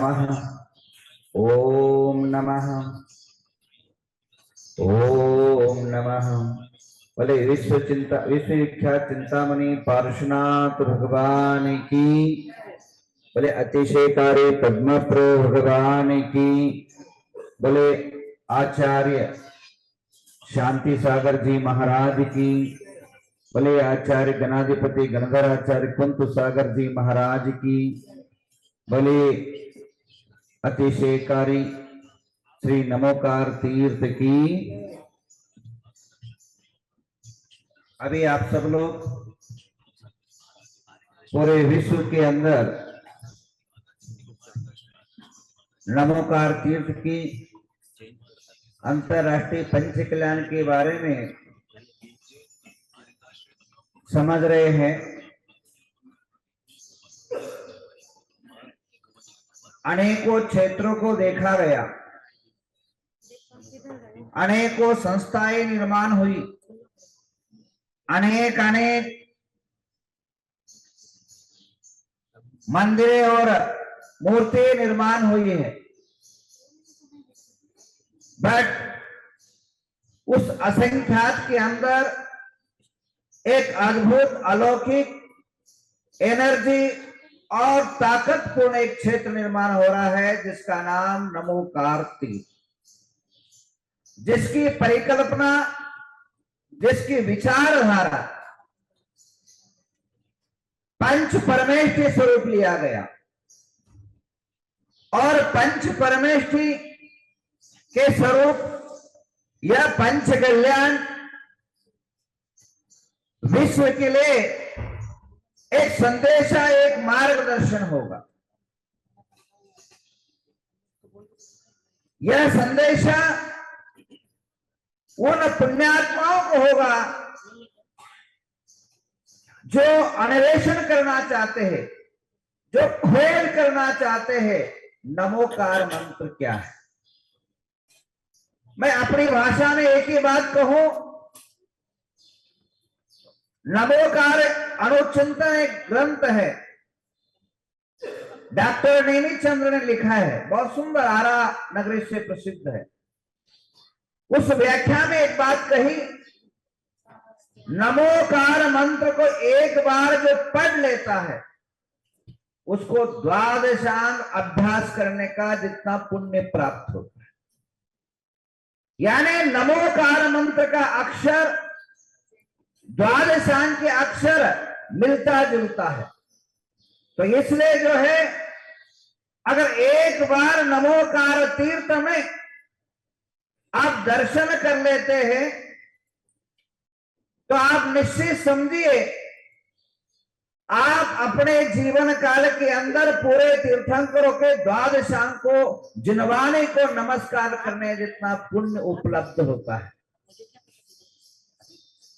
नमः। ओम नमः। ओम नमः। बोले विश्व विख्यात चिंतामणि पार्श्वनाथ भगवान की। बोले अतिशयकारी पद्मप्रो भगवान की। बोले आचार्य शांति सागर जी महाराज की। बोले आचार्य गणाधिपति गणधर आचार्य कुंत सागर जी महाराज की। बोले अतिशयकारी श्री नमोकार तीर्थ की। अभी आप सब लोग पूरे विश्व के अंदर नमोकार तीर्थ की अंतरराष्ट्रीय पंच कल्याण के बारे में समझ रहे हैं। अनेकों क्षेत्रों को देखा गया, अनेकों संस्थाएं निर्माण हुई, अनेक मंदिरें और मूर्ति निर्माण हुई है। बट उस असंख्यात के अंदर एक अद्भुत अलौकिक एनर्जी और ताकतपूर्ण एक क्षेत्र निर्माण हो रहा है जिसका नाम नमोकार तीर्थ, जिसकी परिकल्पना, जिसकी विचारधारा पंच परमेष्ठी स्वरूप लिया गया और पंच परमेष्ठी के स्वरूप यह पंच कल्याण विश्व के लिए एक संदेशा, एक मार्गदर्शन होगा। यह संदेशा उन पुण्यात्माओं को होगा जो अन्वेषण करना चाहते हैं, जो खोज करना चाहते हैं नमोकार मंत्र क्या है। मैं अपनी भाषा में एक ही बात कहूं, नमोकार अनुचिंतन एक ग्रंथ है, डॉक्टर नेमित चंद्र ने लिखा है, बहुत सुंदर, आरा नगरी से प्रसिद्ध है। उस व्याख्या में एक बात कही, नमोकार मंत्र को एक बार जो पढ़ लेता है उसको द्वादशांग अभ्यास करने का जितना पुण्य प्राप्त होता है। यानी नमोकार मंत्र का अक्षर द्वादशांग के अक्षर मिलता जुलता है। तो इसलिए जो है, अगर एक बार नमोकार तीर्थ में आप दर्शन कर लेते हैं तो आप निश्चित समझिए आप अपने जीवन काल के अंदर पूरे तीर्थंकरों के द्वादशांग को जिनवाने को नमस्कार करने जितना पुण्य उपलब्ध होता है।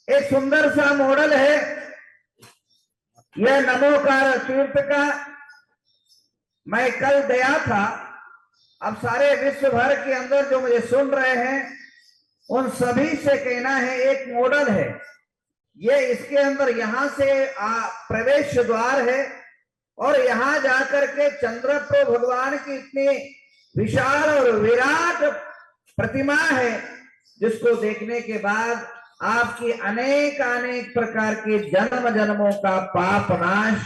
एक सुंदर सा मॉडल है यह नमोकार तीर्थ का। मैं कल गया था, अब सारे विश्व भर के अंदर जो मुझे सुन रहे हैं उन सभी से कहना है, एक मॉडल है ये। इसके अंदर यहां से प्रवेश द्वार है और यहां जाकर के चंद्रप्रो भगवान की इतनी विशाल और विराट प्रतिमा है जिसको देखने के बाद आपकी अनेक प्रकार के जन्म जन्मों का पाप नाश,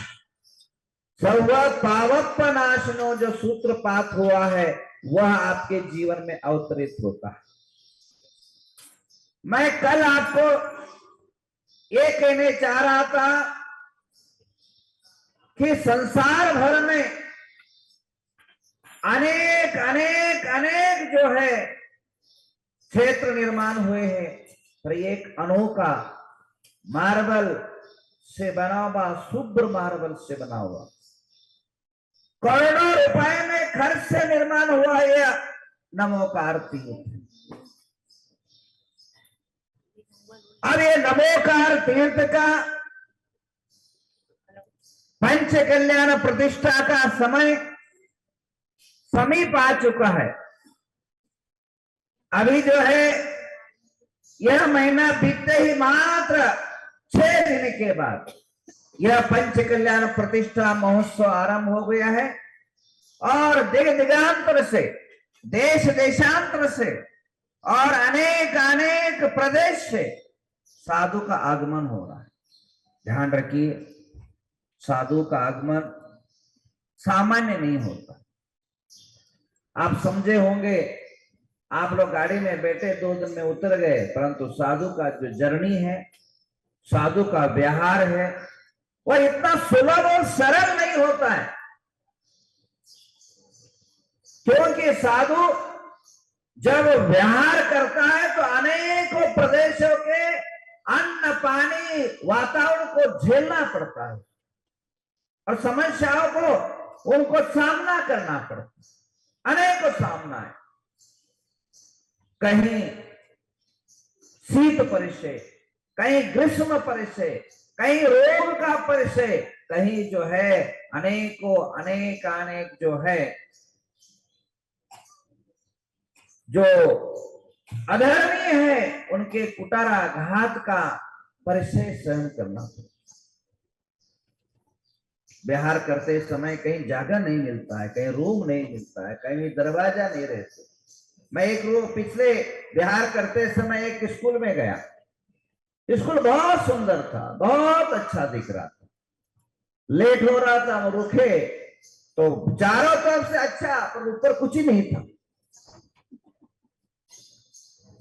सर्व पावक नाशनो जो सूत्रपात हुआ है वह आपके जीवन में अवतरित होता है। मैं कल आपको ये कहने चाह रहा था कि संसार भर में अनेक जो है क्षेत्र निर्माण हुए हैं, पर एक अनोखा मार्बल से बना हुआ, शुभ्र मार्बल से बना हुआ, करोड़ों रुपए में खर्च से निर्माण हुआ यह नमोकार तीर्थ। अब ये नमोकार तीर्थ का पंच कल्याण प्रतिष्ठा का समय समीप आ चुका है। अभी जो है यह महीना बीतते ही मात्र 6 दिन के बाद यह पंच कल्याण प्रतिष्ठा महोत्सव आरंभ हो गया है और दिग दिगांतर से, देश देशांतर से और अनेक अनेक प्रदेश से साधु का आगमन हो रहा है। ध्यान रखिए, साधु का आगमन सामान्य नहीं होता। आप समझे होंगे, आप लोग गाड़ी में बैठे 2 दिन में उतर गए, परंतु साधु का जो जर्नी है, साधु का व्यवहार है, वह इतना सुलभ और सरल नहीं होता है। क्योंकि साधु जब व्यवहार करता है तो अनेकों प्रदेशों के अन्न पानी वातावरण को झेलना पड़ता है और समस्याओं को उनको सामना करना पड़ता है। अनेकों सामना है, कहीं शीत परिचय, कहीं ग्रीष्म परिचय, कहीं रोग का परिचय, कहीं जो है अनेकों अनेक जो है जो अधर्मीय है उनके कुटारा घात का परिचय सहन करना पड़ता। व्यवहार करते समय कहीं जगह नहीं मिलता है, कहीं रूम नहीं मिलता है, कहीं दरवाजा नहीं रहते। मैं एक पिछले व्यवहार करते समय एक स्कूल में गया। स्कूल बहुत सुंदर था, बहुत अच्छा दिख रहा था। लेट हो रहा था, हम रुके तो चारों तरफ से अच्छा, पर ऊपर कुछ ही नहीं था।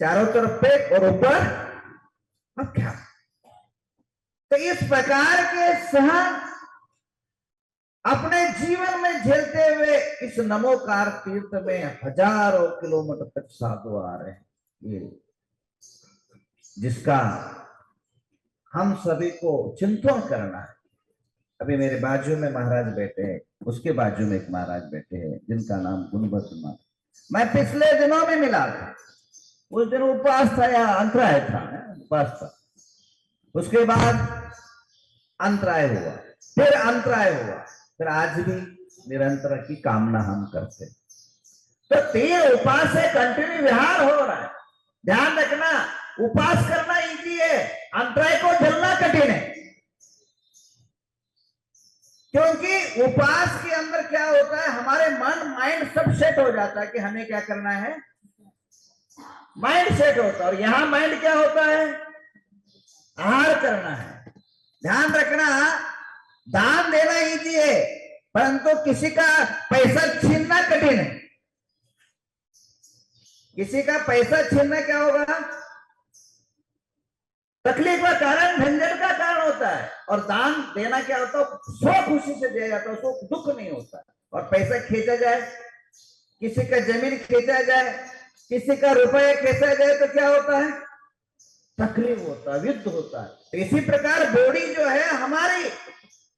चारों तरफ पे और ऊपर अब क्या। तो इस प्रकार के सहन अपने जीवन में झेलते हुए इस नमोकार तीर्थ में हजारों किलोमीटर तक साधु आ रहे हैं, ये जिसका हम सभी को चिंतन करना है। अभी मेरे बाजू में महाराज बैठे हैं, उसके बाजू में एक महाराज बैठे हैं जिनका नाम गुणवंत महाराज। मैं पिछले दिनों में मिला था, उस दिन उपवास था या अंतराय था, उपवास था। उसके बाद अंतराय हुआ, फिर अंतराय हुआ, फिर आज भी निरंतर की कामना हम करते। तो 3 उपवास से कंटिन्यू विहार हो रहा है। ध्यान रखना, उपवास करना इजी है, अंतराय को झेलना कठिन है। क्योंकि उपवास के अंदर क्या होता है, हमारे मन माइंड सब सेट हो जाता है कि हमें क्या करना है, माइंड सेट होता है। और यहां माइंड क्या होता है, आहार करना है। ध्यान रखना, दान देना इजी है, परंतु किसी का पैसा छीनना कठिन है। किसी का पैसा छीनना क्या होगा, तकलीफ का कारण, झंझट का कारण होता है। और दान देना क्या होता है, स्व खुशी से दिया जाता है, उसको दुख नहीं होता। और पैसा खींचा जाए, किसी का जमीन खींचा जाए, किसी का रुपया खींचा जाए तो क्या होता है, तकलीफ होता है, युद्ध होता है। तो इसी प्रकार बॉडी जो है हमारी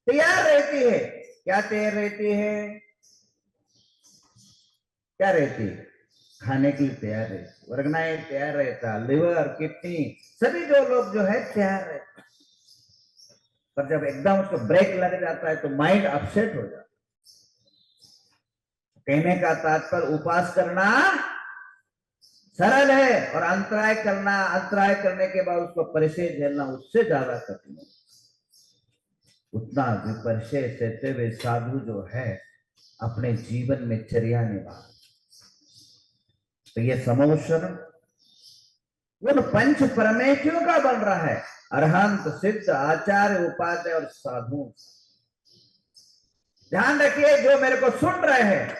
तैयार रहती है। क्या तैयार रहती है, क्या रहती है, खाने के लिए तैयार है, ऑर्गेनाइज तैयार रहता, लिवर किडनी सभी जो लोग जो है तैयार रहता। पर जब एकदम उसको ब्रेक लग जाता है तो माइंड अपसेट हो जाता है। कहने का तात्पर्य, उपवास करना सरल है और अंतराय करना, अंतराय करने के बाद उसको परिचय झेलना उससे ज्यादा कठिन है। उतना विपरिचय सहते हुए साधु जो है अपने जीवन में चर्या निभा। तो ये समोषण उन 5 परमेश्वरों का बन रहा है, अरहंत, सिद्ध, आचार्य, उपाध्याय और साधु। ध्यान रखिए, जो मेरे को सुन रहे हैं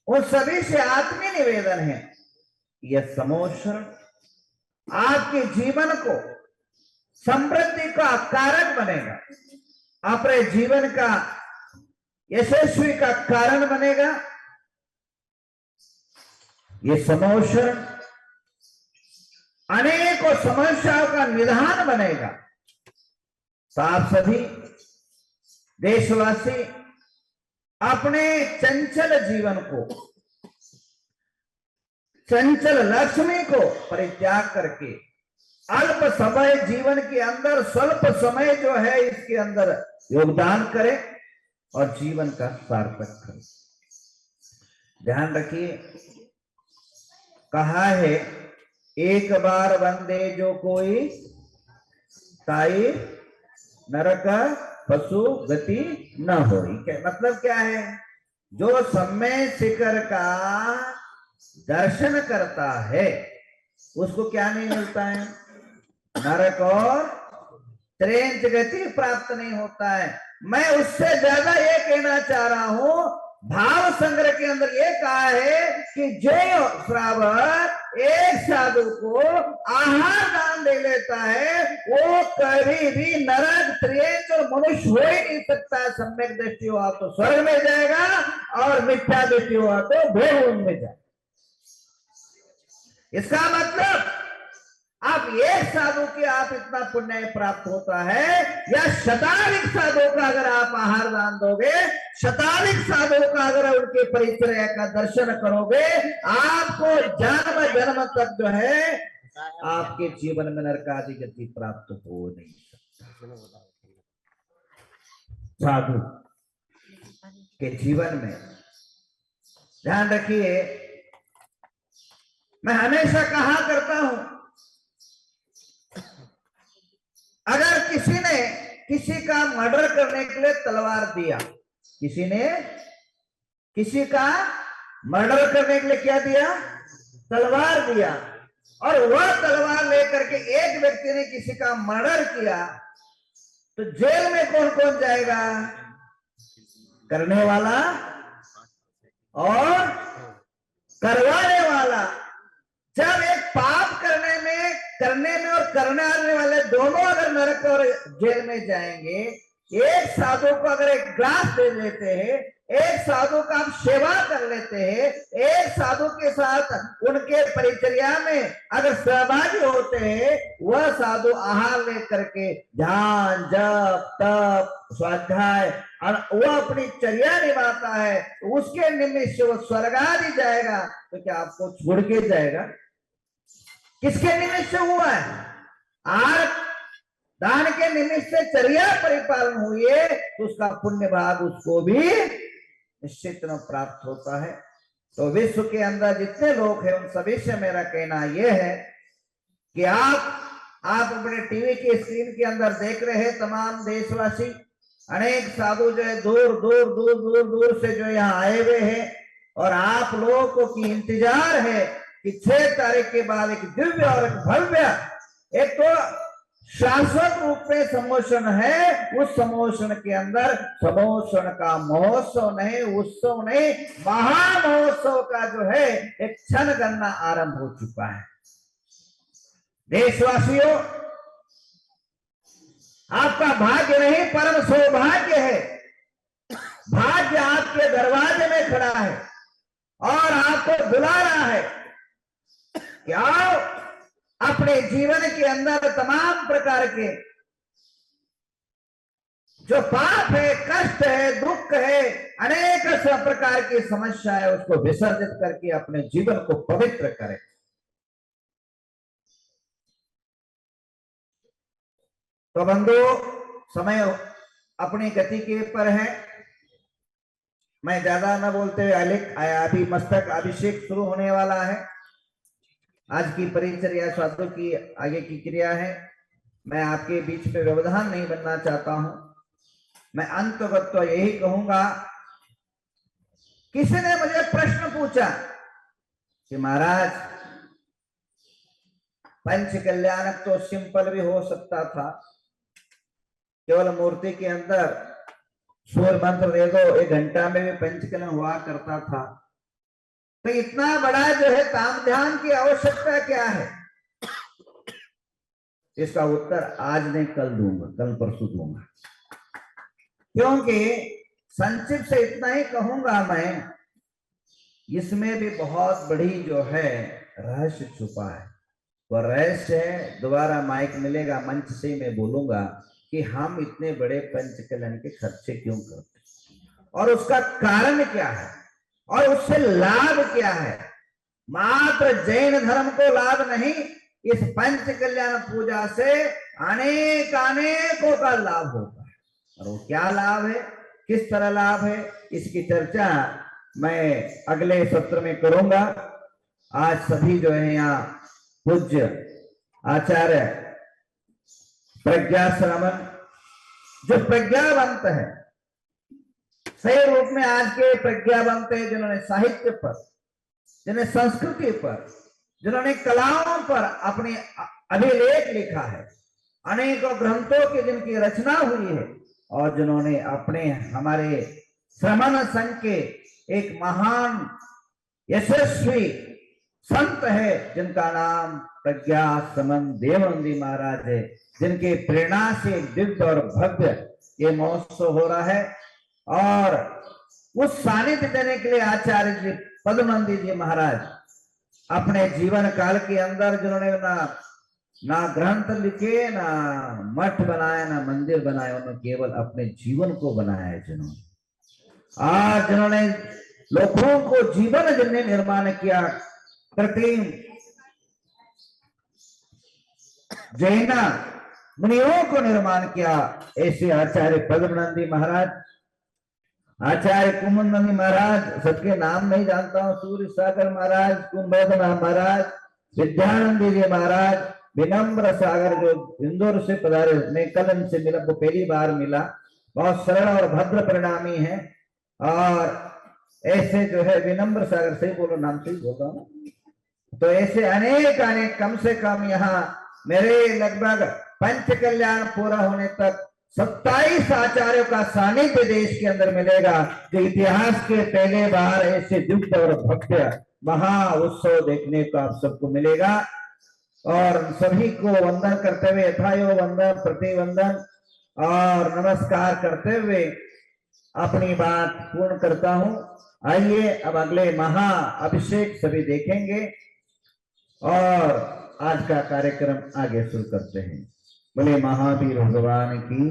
उन सभी से आत्मीय निवेदन है, यह समोषण आपके जीवन को समृद्धि का कारक बनेगा, अपने जीवन का यशस्वी का कारण बनेगा। ये समोषण अनेकों समस्याओं का निदान बनेगा। तो आप सभी देशवासी अपने चंचल जीवन को, चंचल लक्ष्मी को परित्याग करके अल्प समय जीवन के अंदर स्वल्प समय जो है इसके अंदर योगदान करें और जीवन का सार्थक करें। ध्यान रखिए, कहा है एक बार वंदे जो कोई ताई नरक पशु गति न हो। मतलब क्या है, जो समय शिखर का दर्शन करता है उसको क्या नहीं मिलता है? नरक और त्रेंच गति प्राप्त नहीं होता है। मैं उससे ज्यादा ये कहना चाह रहा हूं, भाव संग्रह के अंदर ये कहा है कि जो श्रावक एक साधु को आहार दान दे लेता है वो कभी भी नरक त्रेंच और मनुष्य हो ही नहीं सकता। सम्यक दृष्टि हुआ तो स्वर्ग में जाएगा और मिथ्या दृष्टि हुआ तो भोग में जाएगा। इसका मतलब आप एक साधु के आप इतना पुण्य प्राप्त होता है, या शताधिक साधु का अगर आप आहार दान दोगे, शताधिक साधु का अगर उनके परिचर्या का दर्शन करोगे, आपको जन्म जन्म तक जो है आपके जीवन में नरकादि गति प्राप्त हो नहीं सकता। साधु के जीवन में ध्यान रखिए, मैं हमेशा कहा करता हूं, अगर किसी ने किसी का मर्डर करने के लिए तलवार दिया, किसी ने किसी का मर्डर करने के लिए क्या दिया? तलवार दिया, और वह तलवार लेकर के एक व्यक्ति ने किसी का मर्डर किया, तो जेल में कौन कौन जाएगा? करने वाला और करवाने वाला। जब एक पाप करने में और करने वाले दोनों अगर नरक और जेल में जाएंगे, एक साधु को अगर एक ग्लास दे लेते हैं, एक साधु का आप सेवा कर लेते हैं, एक साधु के साथ उनके परिचर्या में अगर सहभागी होते हैं, वह साधु आहार लेकर के ध्यान जप तप स्वाध्याय और वह अपनी चर्या निभाता है, उसके निमित्त वो स्वर्ग आदि जाएगा। तो क्या आपको छोड़ के जाएगा? किसके निमित्त से हुआ है? आहार दान के निमित्त से चर्या परिपालन हुई है, तो उसका पुण्य भाग उसको भी निश्चित न प्राप्त होता है। तो विश्व के अंदर जितने लोग हैं उन सभी से मेरा कहना यह है कि आप अपने टीवी की स्क्रीन के अंदर देख रहे हैं तमाम देशवासी, अनेक साधु जो है दूर दूर दूर दूर दूर से जो यहाँ आए हुए हैं, और आप लोगों को की इंतजार है कि 6 तारीख के बाद एक दिव्य और एक भव्य, एक तो शाश्वत रूप में समोषण है, उस समोषण के अंदर समोषण का महोत्सव नहीं, उत्सव नहीं, महामहोत्सव का जो है एक क्षण गणना आरंभ हो चुका है। देशवासियों, आपका भाग्य नहीं परम सौभाग्य है। भाग्य आपके दरवाजे में खड़ा है और आपको बुला रहा है कि आओ, अपने जीवन के अंदर तमाम प्रकार के जो पाप है, कष्ट है, दुख है, अनेक प्रकार की समस्या है, उसको विसर्जित करके अपने जीवन को पवित्र करें। तो बंधु, समय अपनी गति के पर है, मैं ज्यादा न बोलते हुए अभी मस्तक अभिषेक शुरू होने वाला है। आज की परिचर्या साधु की आगे की क्रिया है। मैं आपके बीच में व्यवधान नहीं बनना चाहता हूं। मैं अंतगत तो यही कहूंगा, किसी ने मुझे प्रश्न पूछा कि महाराज पंच कल्याणक तो सिंपल भी हो सकता था, केवल मूर्ति के अंदर सूर्य मंत्र दे दो, 1 घंटा में भी पंच कल्याण हुआ करता था, तो इतना बड़ा जो है ताम ध्यान की आवश्यकता क्या है? इसका उत्तर आज नहीं कल दूंगा, कल परसों दूंगा, क्योंकि संक्षिप्त से इतना ही कहूंगा मैं, इसमें भी बहुत बड़ी जो है रहस्य छुपा है। वह रहस्य है, दोबारा माइक मिलेगा मंच से मैं बोलूंगा कि हम इतने बड़े पंच कल्याण के खर्चे क्यों करते और उसका कारण क्या है और उससे लाभ क्या है। मात्र जैन धर्म को लाभ नहीं, इस पंच कल्याण पूजा से अनेकों का लाभ होता है। और वो क्या लाभ है, किस तरह लाभ है, इसकी चर्चा मैं अगले सत्र में करूंगा। आज सभी जो है यहाँ पूज्य आचार्य प्रज्ञा श्रवण जो प्रज्ञावंत है, सही रूप में आज के प्रज्ञावंत है, जिन्होंने साहित्य पर, जिन्होंने संस्कृति पर, जिन्होंने कलाओं पर अपने अभिलेख लिखा है, अनेकों ग्रंथों की जिनकी रचना हुई है, और जिन्होंने अपने हमारे श्रमण संघ के एक महान यशस्वी संत है जिनका नाम प्रज्ञा श्रमण देवानंदी महाराज है, जिनके प्रेरणा से दिव्य और भव्य ये महोत्सव हो रहा है। और उस सानिध्य देने के लिए आचार्य जी पद्मनंदी जी महाराज अपने जीवन काल के अंदर, जिन्होंने ना ग्रंथ लिखे, ना मठ बनाया, ना मंदिर बनाया, उन्होंने केवल अपने जीवन को बनाया है। जिन्होंने लोगों को जीवन जिनने निर्माण किया, कृत्रिम जैन मुनियों को निर्माण किया, ऐसे आचार्य पद्मनंदी महाराज, आचार्य कुमुदनंदी महाराज, सबके नाम नहीं जानता हूँ, सूर्य सागर महाराज, कुंभोधना महाराज, विद्यानंदी जी महाराज, विनम्र सागर जो इंदौर से पधारे, मैं कल इनसे मिला, वो पहली बार मिला, बहुत सरल और भद्र परिणामी है। और ऐसे जो है विनम्र सागर, सही बोलो, नाम से ही बोल रहा हूँ, तो ऐसे अनेक अनेक, कम से कम यहाँ मेरे लगभग पंच कल्याण पूरा होने तक 27 आचार्यों का सानिध्य देश के अंदर मिलेगा, जो इतिहास के पहले बार ऐसे दिव्य और भव्य महा उत्सव देखने को आप सबको मिलेगा। और सभी को वंदन करते हुए, यथायो वंदन प्रतिवंदन और नमस्कार करते हुए अपनी बात पूर्ण करता हूं। आइए अब अगले महा अभिषेक सभी देखेंगे और आज का कार्यक्रम आगे शुरू करते हैं। बोले महावीर भगवान की।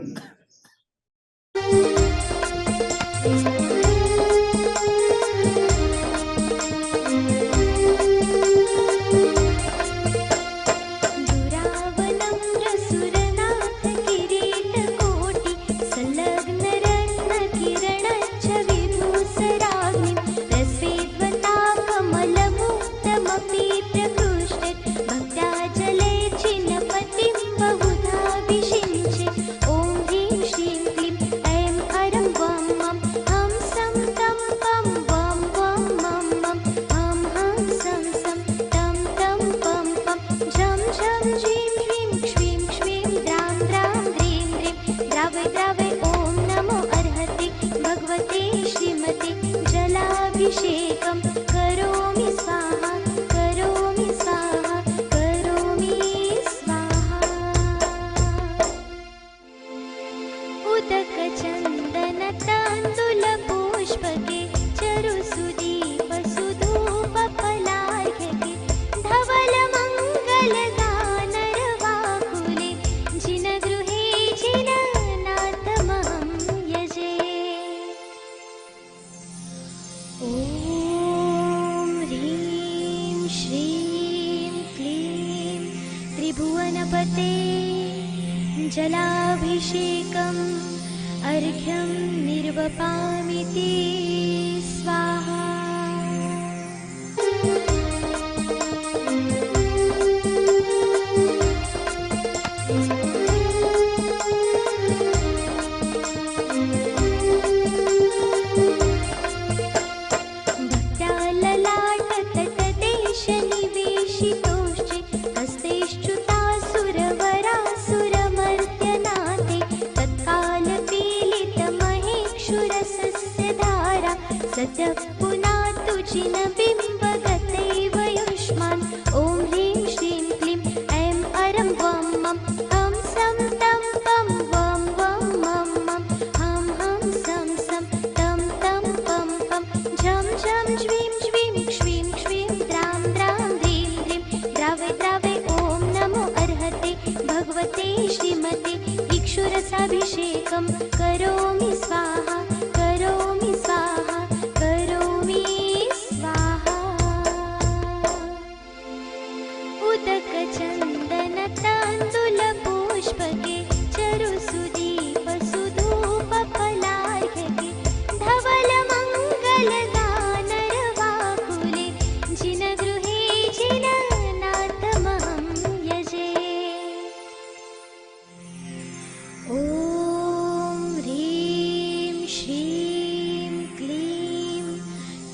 जलाभिषेकं करोमि स्वाहा, करोमि स्वाहा, करोमि स्वाहा। उदक चंदन तांदूल पुष्पके चरुसुदीप सुधूप फलार्घ्यके धवल मंगल गानर वाकुले जिन गृहे जिननाथमहं यजे। ॐ ह्रीं श्रीं क्लीं त्रिभुवनपते जलाभिषेकम् अर्घ्यं निर्वपामिति स्वाहा। सत्यः पुनातु जिनबिम्बगतैव युष्मान्। ॐ ह्रीं श्रीं क्लीं ऐं अरं वं मं हं सं तं पं वं वं मं मं हं हं सं सं तं तं पं पं झं झं ज्वीं ज्वीं क्ष्वीं क्ष्वीं द्रां द्रां ह्रीं ह्रीं द्रावय द्रावय। ॐ नमो अर्हते भगवते श्रीमते इक्षुरसाभिषेकं करोमि स्वाहा, करोमि स्वाहा, करोमि स्वाहा।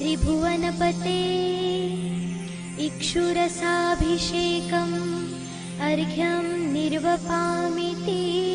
त्रिभुवनपते इक्षुरसाभिषेकम् अर्घ्यं निर्वपामि ते